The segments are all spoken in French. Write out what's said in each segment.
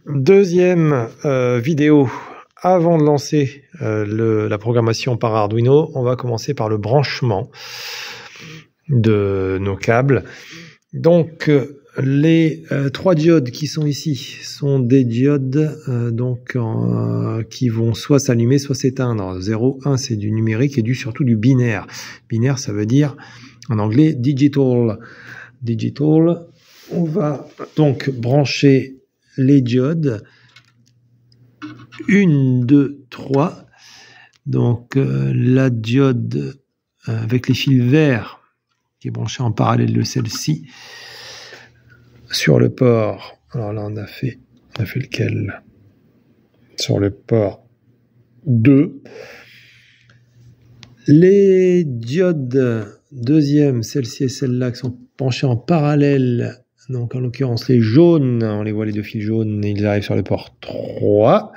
Deuxième vidéo. Avant de lancer la programmation par Arduino, on va commencer par le branchement de nos câbles. Donc, les 3 diodes qui sont ici sont des diodes qui vont soit s'allumer, soit s'éteindre. 0, 1, c'est du numérique et surtout du binaire. Binaire, ça veut dire en anglais digital. Digital, on va donc brancher les diodes 1, 2, 3. Donc la diode avec les fils verts qui est branchée en parallèle de celle-ci sur le port. Alors là on a fait lequel? Sur le port 2. Les diodes deuxième, celle-ci et celle-là qui sont branchées en parallèle. Donc en l'occurrence les jaunes, on les voit les 2 fils jaunes, ils arrivent sur le port 3.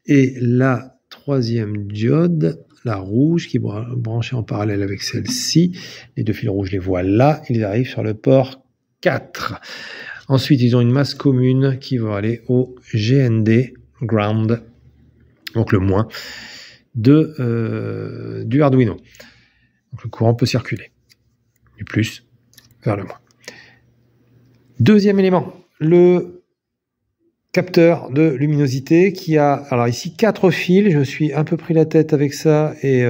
Et la troisième diode, la rouge, qui est branchée en parallèle avec celle-ci, les 2 fils rouges les voient là, ils arrivent sur le port 4. Ensuite ils ont une masse commune qui va aller au GND, ground, donc le moins, du Arduino. Donc le courant peut circuler du plus vers le moins. Deuxième élément, le capteur de luminosité qui a, alors ici 4 fils, je me suis un peu pris la tête avec ça et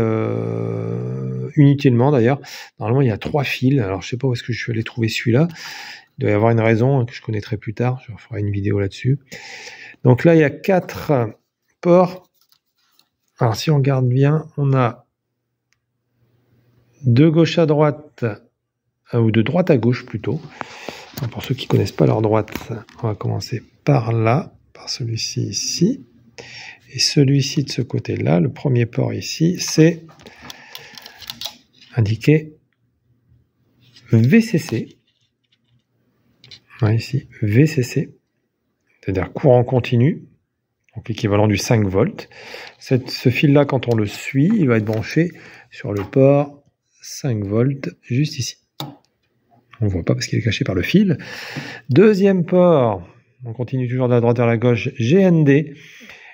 inutilement d'ailleurs. Normalement il y a 3 fils, alors je sais pas où est-ce que je suis allé trouver celui-là. Il doit y avoir une raison que je connaîtrai plus tard, je ferai une vidéo là-dessus. Donc là il y a 4 ports. Alors si on regarde bien, on a de gauche à droite, ou de droite à gauche plutôt. Pour ceux qui ne connaissent pas leur droite, on va commencer par là, par celui-ci ici. Et celui-ci de ce côté-là, le premier port ici, c'est indiqué VCC. Ouais, ici, VCC, c'est-à-dire courant continu, donc l'équivalent du 5 volts. Ce fil-là, quand on le suit, il va être branché sur le port 5 volts, juste ici. On ne voit pas parce qu'il est caché par le fil. Deuxième port, on continue toujours de la droite vers la gauche, GND.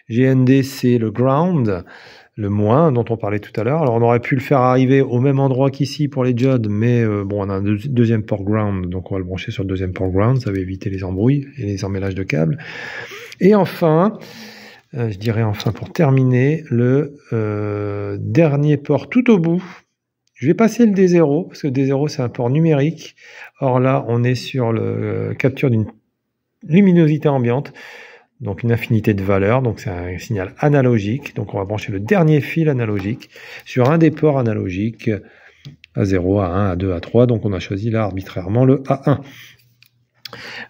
GND, c'est le ground, le moins dont on parlait tout à l'heure. Alors on aurait pu le faire arriver au même endroit qu'ici pour les diodes, mais bon, on a un deuxième port ground, donc on va le brancher sur le deuxième port ground, ça va éviter les embrouilles et les emmêlages de câbles. Et enfin, je dirais enfin pour terminer, le dernier port tout au bout. Je vais passer le D0, parce que le D0 c'est un port numérique. Or là, on est sur le capture d'une luminosité ambiante, donc une infinité de valeurs, donc c'est un signal analogique. Donc on va brancher le dernier fil analogique sur un des ports analogiques, A0, A1, A2, A3, donc on a choisi là arbitrairement le A1.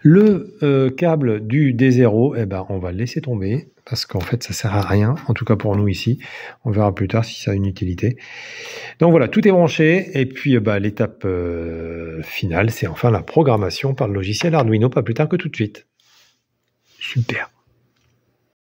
Le câble du D0, eh ben, on va le laisser tomber, parce qu'en fait ça sert à rien, en tout cas pour nous ici. On verra plus tard si ça a une utilité. Donc voilà, tout est branché, et puis l'étape finale, c'est enfin la programmation par le logiciel Arduino, pas plus tard que tout de suite. Super.